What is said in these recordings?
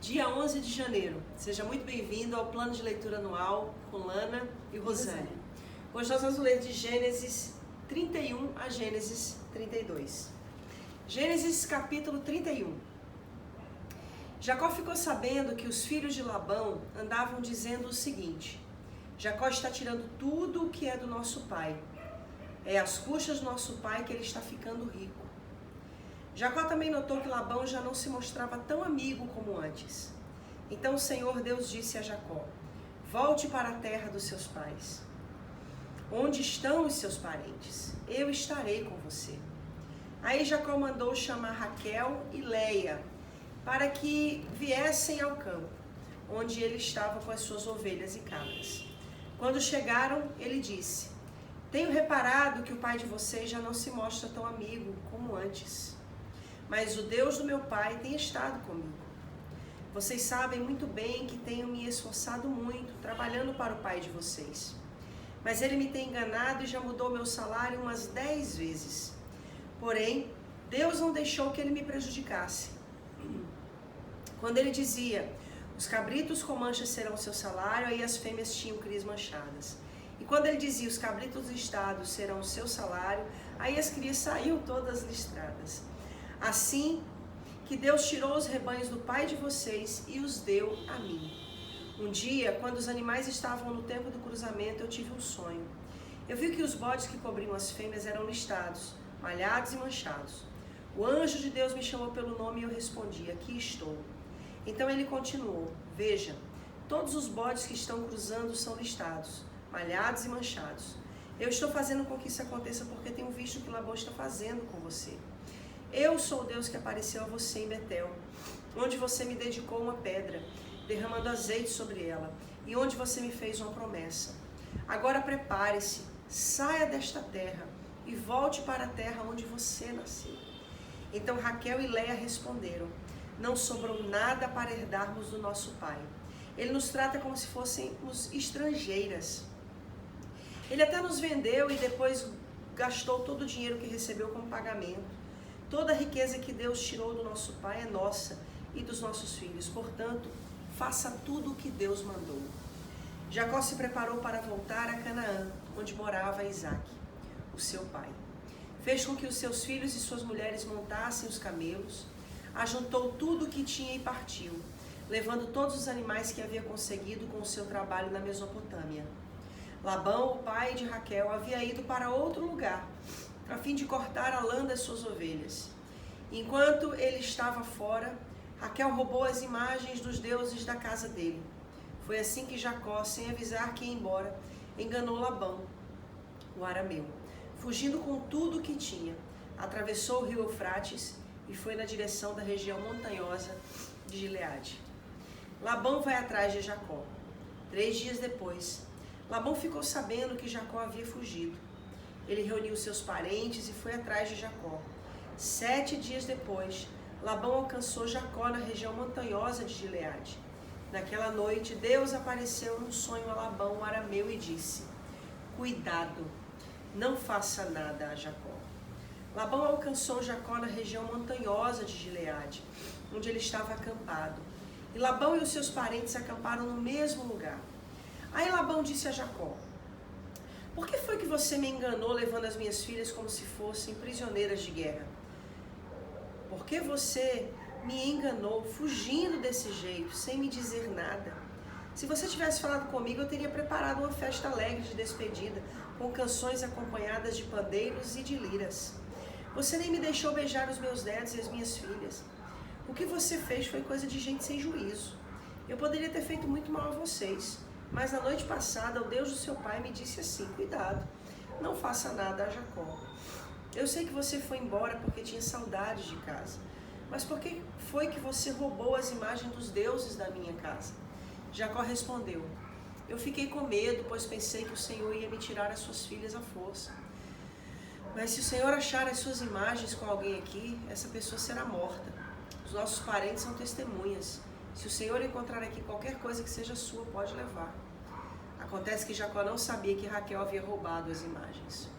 Dia 11 de janeiro. Seja muito bem-vindo ao plano de leitura anual com Lana e Rosane. Hoje nós vamos ler de Gênesis 31 a Gênesis 32. Gênesis capítulo 31. Jacó ficou sabendo que os filhos de Labão andavam dizendo o seguinte: Jacó está tirando tudo o que é do nosso pai. É às custas do nosso pai que ele está ficando rico. Jacó também notou que Labão já não se mostrava tão amigo como antes. Então o Senhor Deus disse a Jacó: volte para a terra dos seus pais. Onde estão os seus parentes? Eu estarei com você. Aí Jacó mandou chamar Raquel e Leia para que viessem ao campo, onde ele estava com as suas ovelhas e cabras. Quando chegaram, ele disse: tenho reparado que o pai de vocês já não se mostra tão amigo como antes. Mas o Deus do meu pai tem estado comigo. Vocês sabem muito bem que tenho me esforçado muito, trabalhando para o pai de vocês. Mas ele me tem enganado e já mudou meu salário umas 10 vezes. Porém, Deus não deixou que ele me prejudicasse. Quando ele dizia: os cabritos com manchas serão seu salário, aí as fêmeas tinham crias manchadas. E quando ele dizia: os cabritos listrados serão o seu salário, aí as crias saíam todas listradas. Assim que Deus tirou os rebanhos do pai de vocês e os deu a mim. Um dia, quando os animais estavam no tempo do cruzamento, eu tive um sonho. Eu vi que os bodes que cobriam as fêmeas eram listados, malhados e manchados. O anjo de Deus me chamou pelo nome e eu respondi: aqui estou. Então ele continuou: veja, todos os bodes que estão cruzando são listados, malhados e manchados. Eu estou fazendo com que isso aconteça porque tenho visto o que Labão está fazendo com você. Eu sou o Deus que apareceu a você em Betel, onde você me dedicou uma pedra, derramando azeite sobre ela, e onde você me fez uma promessa. Agora prepare-se, saia desta terra e volte para a terra onde você nasceu. Então Raquel e Leia responderam: não sobrou nada para herdarmos do nosso pai. Ele nos trata como se fôssemos estrangeiras. Ele até nos vendeu e depois gastou todo o dinheiro que recebeu como pagamento. Toda a riqueza que Deus tirou do nosso pai é nossa e dos nossos filhos. Portanto, faça tudo o que Deus mandou. Jacó se preparou para voltar a Canaã, onde morava Isaque, o seu pai. Fez com que os seus filhos e suas mulheres montassem os camelos, ajuntou tudo o que tinha e partiu, levando todos os animais que havia conseguido com o seu trabalho na Mesopotâmia. Labão, o pai de Raquel, havia ido para outro lugar, a fim de cortar a lã das suas ovelhas. Enquanto ele estava fora, Raquel roubou as imagens dos deuses da casa dele. Foi assim que Jacó, sem avisar que ia embora, enganou Labão, o arameu. Fugindo com tudo o que tinha, atravessou o rio Eufrates e foi na direção da região montanhosa de Gileade. Labão vai atrás de Jacó. 3 dias depois, Labão ficou sabendo que Jacó havia fugido. Ele reuniu seus parentes e foi atrás de Jacó. 7 dias depois, Labão alcançou Jacó na região montanhosa de Gileade. Naquela noite, Deus apareceu num sonho a Labão, o arameu, e disse: cuidado, não faça nada a Jacó. Labão alcançou Jacó na região montanhosa de Gileade, onde ele estava acampado. E Labão e os seus parentes acamparam no mesmo lugar. Aí Labão disse a Jacó: por que foi que você me enganou levando as minhas filhas como se fossem prisioneiras de guerra? Por que você me enganou fugindo desse jeito, sem me dizer nada? Se você tivesse falado comigo, eu teria preparado uma festa alegre de despedida, com canções acompanhadas de pandeiros e de liras. Você nem me deixou beijar os meus netos e as minhas filhas. O que você fez foi coisa de gente sem juízo. Eu poderia ter feito muito mal a vocês. Mas na noite passada, o Deus do seu pai me disse assim: cuidado, não faça nada a Jacó. Eu sei que você foi embora porque tinha saudades de casa. Mas por que foi que você roubou as imagens dos deuses da minha casa? Jacó respondeu: eu fiquei com medo, pois pensei que o Senhor ia me tirar as suas filhas à força. Mas se o Senhor achar as suas imagens com alguém aqui, essa pessoa será morta. Os nossos parentes são testemunhas. Se o Senhor encontrar aqui qualquer coisa que seja sua, pode levar. Acontece que Jacó não sabia que Raquel havia roubado as imagens.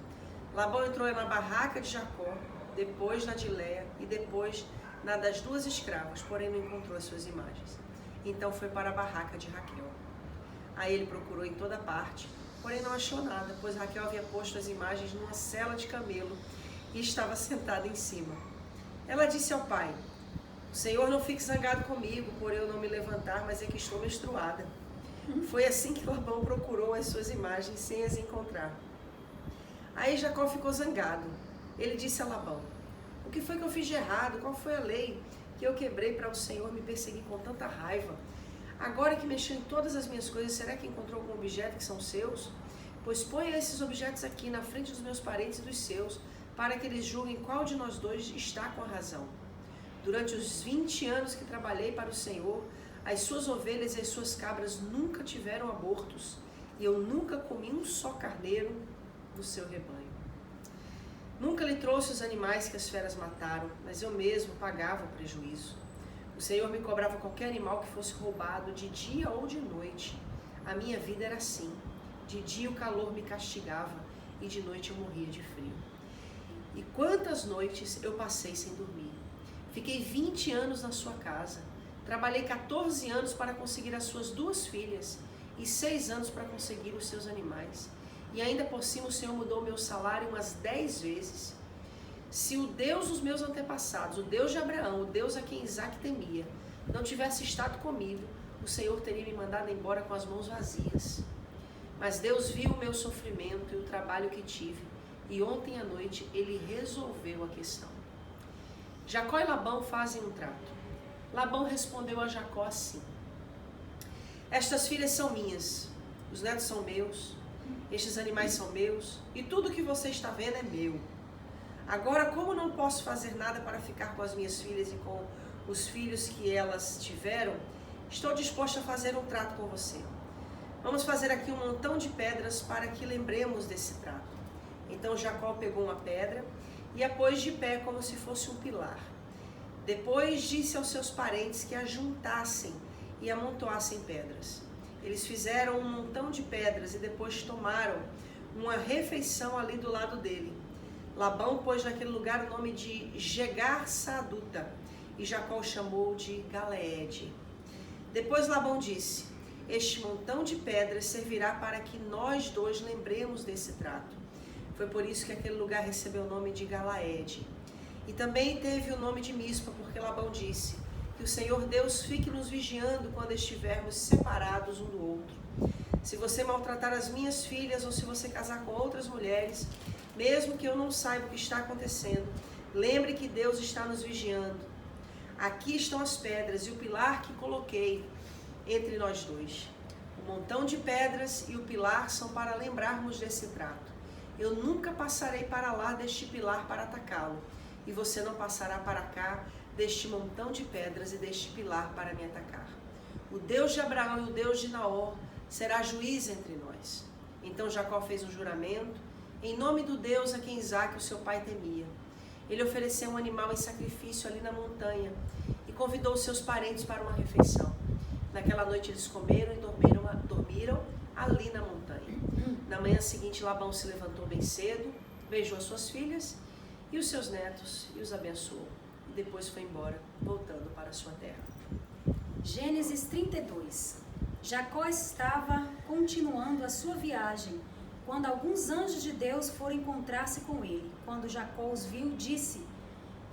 Labão entrou na barraca de Jacó, depois na de Leia e depois na das 2 escravas, porém não encontrou as suas imagens. Então foi para a barraca de Raquel. Aí ele procurou em toda parte, porém não achou nada, pois Raquel havia posto as imagens numa sela de camelo e estava sentada em cima. Ela disse ao pai: o Senhor não fique zangado comigo por eu não me levantar, mas é que estou menstruada. Foi assim que Labão procurou as suas imagens sem as encontrar. Aí Jacó ficou zangado. Ele disse a Labão: o que foi que eu fiz de errado? Qual foi a lei que eu quebrei para o Senhor me perseguir com tanta raiva? Agora que mexeu em todas as minhas coisas, será que encontrou algum objeto que são seus? Pois ponha esses objetos aqui na frente dos meus parentes e dos seus, para que eles julguem qual de nós dois está com a razão. Durante os 20 anos que trabalhei para o Senhor, as suas ovelhas e as suas cabras nunca tiveram abortos, e eu nunca comi um só carneiro do seu rebanho. Nunca lhe trouxe os animais que as feras mataram, mas eu mesmo pagava o prejuízo. O Senhor me cobrava qualquer animal que fosse roubado, de dia ou de noite. A minha vida era assim. De dia o calor me castigava e de noite eu morria de frio. E quantas noites eu passei sem dormir. Fiquei 20 anos na sua casa. Trabalhei 14 anos para conseguir as suas 2 filhas e 6 anos para conseguir os seus animais. E ainda por cima o Senhor mudou o meu salário umas 10 vezes. Se o Deus dos meus antepassados, o Deus de Abraão, o Deus a quem Isaac temia, não tivesse estado comigo, o Senhor teria me mandado embora com as mãos vazias. Mas Deus viu o meu sofrimento e o trabalho que tive, e ontem à noite Ele resolveu a questão. Jacó e Labão fazem um trato. Labão respondeu a Jacó assim: estas filhas são minhas, os netos são meus, estes animais são meus, e tudo que você está vendo é meu. Agora, como não posso fazer nada para ficar com as minhas filhas e com os filhos que elas tiveram, estou disposta a fazer um trato com você. Vamos fazer aqui um montão de pedras para que lembremos desse trato. Então Jacó pegou uma pedra e a pôs de pé como se fosse um pilar. Depois disse aos seus parentes que a juntassem e amontoassem pedras. Eles fizeram um montão de pedras e depois tomaram uma refeição ali do lado dele. Labão pôs naquele lugar o nome de Jegar-Saaduta e Jacó o chamou de Galeede. Depois Labão disse: este montão de pedras servirá para que nós dois lembremos desse trato. Foi por isso que aquele lugar recebeu o nome de Galaede. E também teve o nome de Mispa, porque Labão disse: que o Senhor Deus fique nos vigiando quando estivermos separados um do outro. Se você maltratar as minhas filhas ou se você casar com outras mulheres, mesmo que eu não saiba o que está acontecendo, lembre que Deus está nos vigiando. Aqui estão as pedras e o pilar que coloquei entre nós dois. O montão de pedras e o pilar são para lembrarmos desse trato. Eu nunca passarei para lá deste pilar para atacá-lo, e você não passará para cá deste montão de pedras e deste pilar para me atacar. O Deus de Abraão e o Deus de Naor será juiz entre nós. Então Jacó fez um juramento em nome do Deus a quem Isaac, o seu pai, temia. Ele ofereceu um animal em sacrifício ali na montanha e convidou seus parentes para uma refeição. Naquela noite eles comeram e dormiram ali na montanha. Na manhã seguinte Labão se levantou bem cedo, beijou as suas filhas e os seus netos e os abençoou. E depois foi embora, voltando para a sua terra. Gênesis 32. Jacó estava continuando a sua viagem quando alguns anjos de Deus foram encontrar-se com ele. Quando Jacó os viu, disse: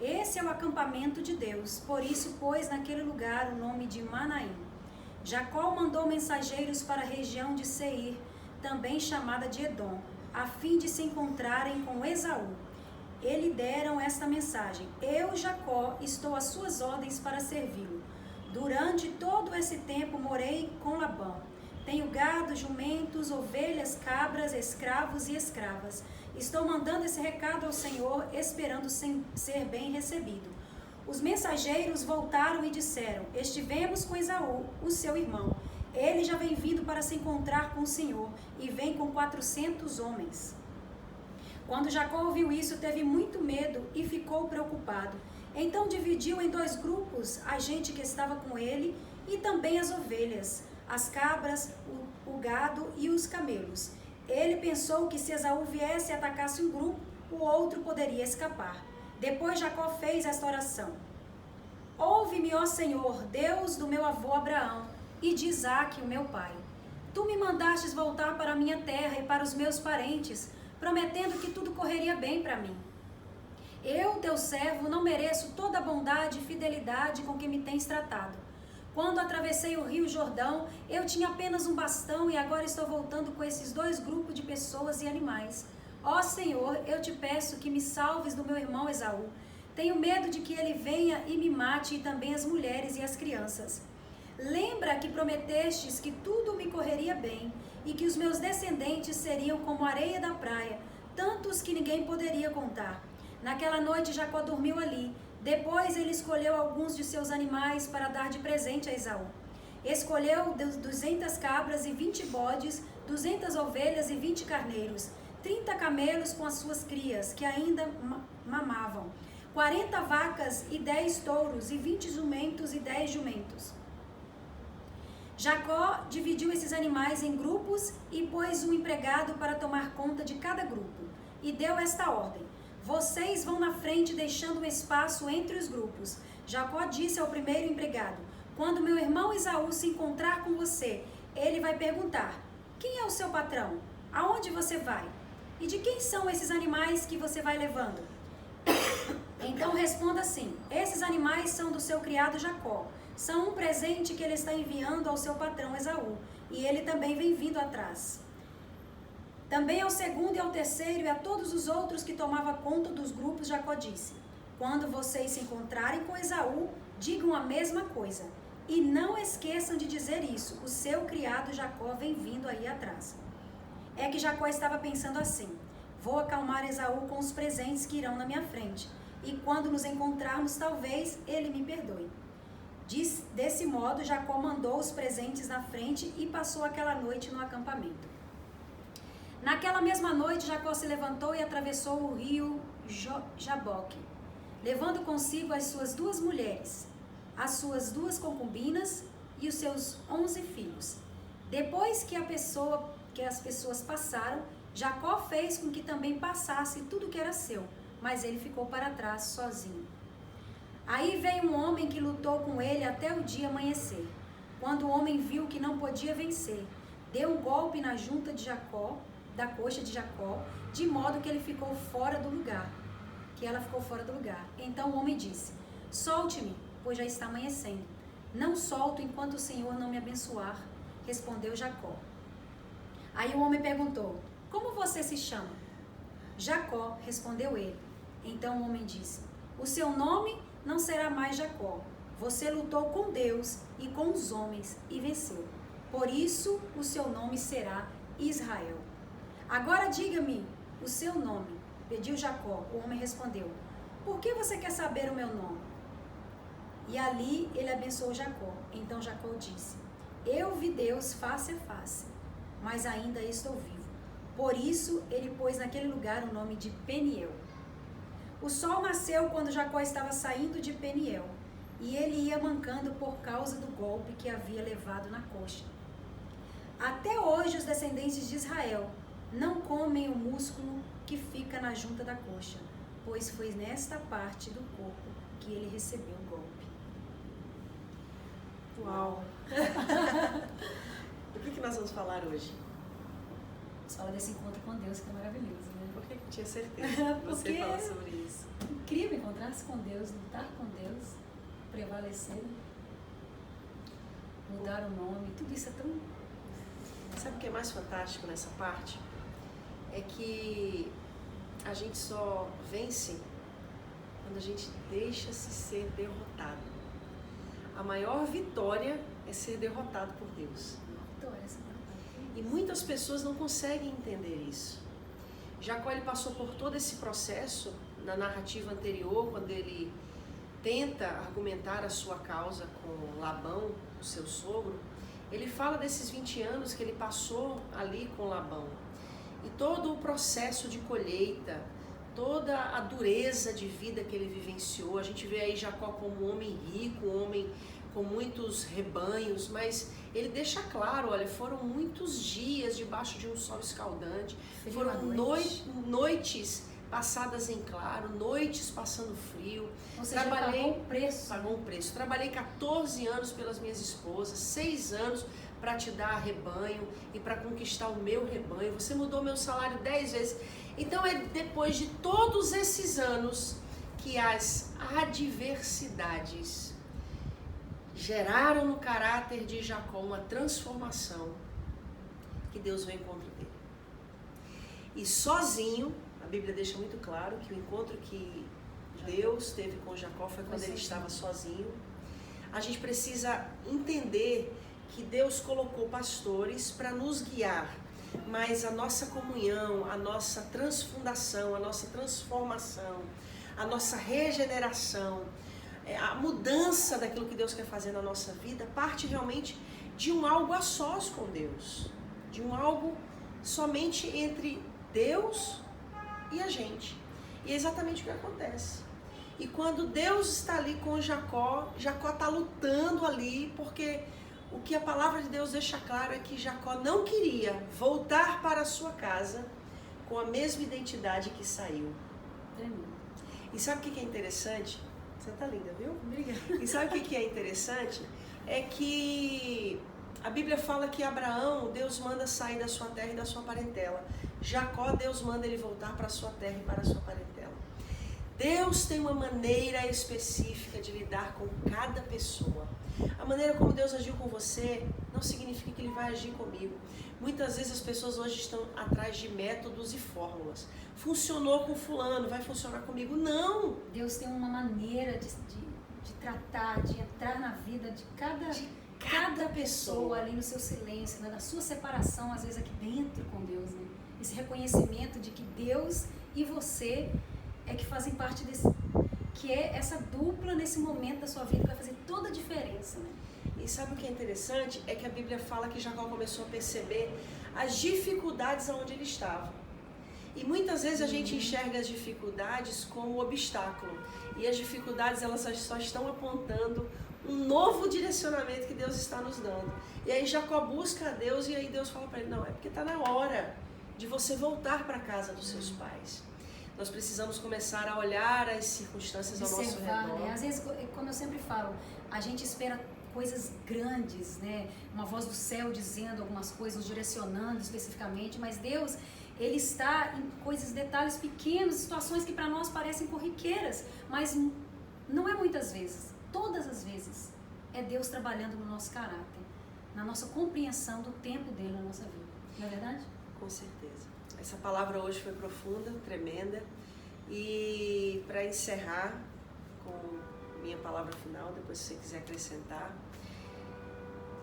esse é o acampamento de Deus. Por isso pôs naquele lugar o nome de Manaim. Jacó mandou mensageiros para a região de Seir, também chamada de Edom, a fim de se encontrarem com Esaú. Eles deram esta mensagem: eu, Jacó, estou às suas ordens para servi-lo. Durante todo esse tempo morei com Labão. Tenho gado, jumentos, ovelhas, cabras, escravos e escravas. Estou mandando esse recado ao Senhor, esperando ser bem recebido. Os mensageiros voltaram e disseram: estivemos com Esaú, o seu irmão. Ele já vem vindo para se encontrar com o Senhor e vem com 400 homens. Quando Jacó ouviu isso, teve muito medo e ficou preocupado. Então dividiu em 2 grupos a gente que estava com ele e também as ovelhas, as cabras, o gado e os camelos. Ele pensou que se Esaú viesse e atacasse um grupo, o outro poderia escapar. Depois Jacó fez esta oração: Ouve-me, ó Senhor, Deus do meu avô Abraão e de Isaque, o meu pai. Tu me mandastes voltar para a minha terra e para os meus parentes, prometendo que tudo correria bem para mim. Eu, teu servo, não mereço toda a bondade e fidelidade com que me tens tratado. Quando atravessei o rio Jordão, eu tinha apenas um bastão e agora estou voltando com esses 2 grupos de pessoas e animais. Ó Senhor, eu te peço que me salves do meu irmão Esaú. Tenho medo de que ele venha e me mate, e também as mulheres e as crianças. Lembra que prometestes que tudo me correria bem e que os meus descendentes seriam como a areia da praia, tantos que ninguém poderia contar. Naquela noite Jacó dormiu ali. Depois ele escolheu alguns de seus animais para dar de presente a Esaú. Escolheu 200 cabras e 20 bodes, 200 ovelhas e 20 carneiros, 30 camelos com as suas crias, que ainda mamavam, 40 vacas e 10 touros, e 20 jumentos e 10 jumentos. Jacó dividiu esses animais em grupos e pôs um empregado para tomar conta de cada grupo. E deu esta ordem: vocês vão na frente, deixando um espaço entre os grupos. Jacó disse ao primeiro empregado: quando meu irmão Esaú se encontrar com você, ele vai perguntar: quem é o seu patrão? Aonde você vai? E de quem são esses animais que você vai levando? Então responda assim: esses animais são do seu criado Jacó. São um presente que ele está enviando ao seu patrão Esaú. E ele também vem vindo atrás. Também ao segundo e ao terceiro e a todos os outros que tomava conta dos grupos, Jacó disse: quando vocês se encontrarem com Esaú, digam a mesma coisa. E não esqueçam de dizer isso: o seu criado Jacó vem vindo aí atrás. É que Jacó estava pensando assim: vou acalmar Esaú com os presentes que irão na minha frente. E quando nos encontrarmos, talvez ele me perdoe. Desse modo, Jacó mandou os presentes na frente e passou aquela noite no acampamento. Naquela mesma noite, Jacó se levantou e atravessou o rio Jaboque, levando consigo as suas 2 mulheres, as suas 2 concubinas e os seus 11 filhos. Depois que as pessoas passaram, Jacó fez com que também passasse tudo que era seu, mas ele ficou para trás sozinho. Aí veio um homem que lutou com ele até o dia amanhecer. Quando o homem viu que não podia vencer, deu um golpe na junta de Jacó, da coxa de Jacó, de modo que ele ficou fora do lugar, que ela ficou fora do lugar. Então o homem disse: solte-me, pois já está amanhecendo. Não solto enquanto o Senhor não me abençoar, respondeu Jacó. Aí o homem perguntou: como você se chama? Jacó, respondeu ele. Então o homem disse: o seu nome não será mais Jacó. Você lutou com Deus e com os homens e venceu. Por isso o seu nome será Israel. Agora diga-me o seu nome, pediu Jacó. O homem respondeu: por que você quer saber o meu nome? E ali ele abençoou Jacó. Então Jacó disse: eu vi Deus face a face, mas ainda estou vivo. Por isso ele pôs naquele lugar o nome de Peniel. O sol nasceu quando Jacó estava saindo de Peniel, e ele ia mancando por causa do golpe que havia levado na coxa. Até hoje os descendentes de Israel não comem o músculo que fica na junta da coxa, pois foi nesta parte do corpo que ele recebeu o golpe. Uau! O que nós vamos falar hoje? Fala desse encontro com Deus, que é maravilhoso, né? Por que eu tinha certeza que você fala sobre isso? É incrível encontrar-se com Deus, lutar com Deus, prevalecer, mudar o nome, tudo isso é tão... Sabe o que é mais fantástico nessa parte? É que a gente só vence quando a gente deixa-se ser derrotado. A maior vitória é ser derrotado por Deus. E muitas pessoas não conseguem entender isso. Jacó, ele passou por todo esse processo na narrativa anterior, quando ele tenta argumentar a sua causa com Labão, o seu sogro. Ele fala desses 20 anos que ele passou ali com Labão. E todo o processo de colheita, toda a dureza de vida que ele vivenciou. A gente vê aí Jacó como um homem rico, um homem com muitos rebanhos, mas ele deixa claro, olha, foram muitos dias debaixo de um sol escaldante, foram noites passadas em claro, noites passando frio. Ou seja, pagou um preço. Pagou um preço. Trabalhei 14 anos pelas minhas esposas, 6 anos para te dar rebanho e para conquistar o meu rebanho. Você mudou meu salário 10 vezes. Então é depois de todos esses anos que as adversidades geraram no caráter de Jacó uma transformação, que Deus veio ao encontro dele. E sozinho, a Bíblia deixa muito claro que o encontro que Deus teve com Jacó foi quando ele estava sozinho. A gente precisa entender que Deus colocou pastores para nos guiar, mas a nossa comunhão, a nossa transfundação, a nossa transformação, a nossa regeneração, a mudança daquilo que Deus quer fazer na nossa vida parte realmente de um algo a sós com Deus, de um algo somente entre Deus e a gente. E é exatamente o que acontece. E quando Deus está ali com Jacó, Jacó está lutando ali, porque o que a palavra de Deus deixa claro é que Jacó não queria voltar para a sua casa com a mesma identidade que saiu. E sabe o que é interessante? Você tá linda, viu? Obrigada. E sabe o que é interessante? É que a Bíblia fala que Abraão, Deus manda sair da sua terra e da sua parentela. Jacó, Deus manda ele voltar para a sua terra e para a sua parentela. Deus tem uma maneira específica de lidar com cada pessoa. A maneira como Deus agiu com você não significa que Ele vai agir comigo. Muitas vezes as pessoas hoje estão atrás de métodos e fórmulas. Funcionou com fulano, vai funcionar comigo? Não! Deus tem uma maneira de tratar, de entrar na vida de cada pessoa ali no seu silêncio, né? Na sua separação, às vezes aqui dentro com Deus, né? Esse reconhecimento de que Deus e você é que fazem parte desse, que é essa dupla nesse momento da sua vida que vai fazer toda a diferença, né? E sabe o que é interessante? É que a Bíblia fala que Jacó começou a perceber as dificuldades aonde ele estava. E muitas vezes a gente enxerga as dificuldades como obstáculo. E as dificuldades, elas só estão apontando um novo direcionamento que Deus está nos dando. E aí Jacó busca a Deus e aí Deus fala para ele, não, é porque está na hora de você voltar para a casa dos seus pais. Nós precisamos começar a olhar as circunstâncias ao nosso redor. Né? Às vezes, como eu sempre falo, a gente espera coisas grandes, né? Uma voz do céu dizendo algumas coisas, nos direcionando especificamente, mas Deus, Ele está em coisas, detalhes pequenos, situações que para nós parecem corriqueiras, mas não é muitas vezes, todas as vezes, é Deus trabalhando no nosso caráter, na nossa compreensão do tempo dele na nossa vida, não é verdade? Com certeza. Essa palavra hoje foi profunda, tremenda, e para encerrar com minha palavra final, depois se você quiser acrescentar,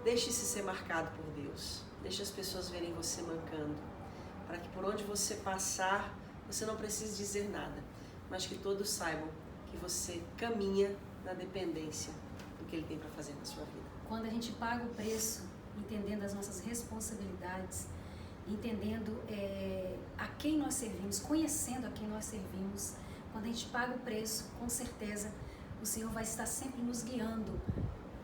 deixe-se ser marcado por Deus, deixe as pessoas verem você mancando, para que por onde você passar, você não precise dizer nada, mas que todos saibam que você caminha na dependência do que Ele tem para fazer na sua vida. Quando a gente paga o preço, entendendo as nossas responsabilidades, entendendo a quem nós servimos, conhecendo a quem nós servimos, quando a gente paga o preço, com certeza, o Senhor vai estar sempre nos guiando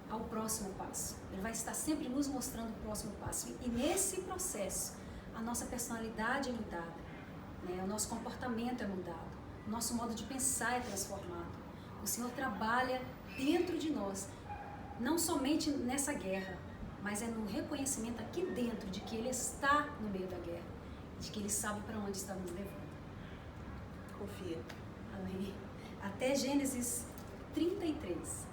ao próximo passo. Ele vai estar sempre nos mostrando o próximo passo. E nesse processo, a nossa personalidade é mudada, né? O nosso comportamento é mudado, o nosso modo de pensar é transformado. O Senhor trabalha dentro de nós, não somente nessa guerra, mas é no reconhecimento aqui dentro de que Ele está no meio da guerra, de que Ele sabe para onde está nos levando. Confia. Amém. Até Gênesis 33.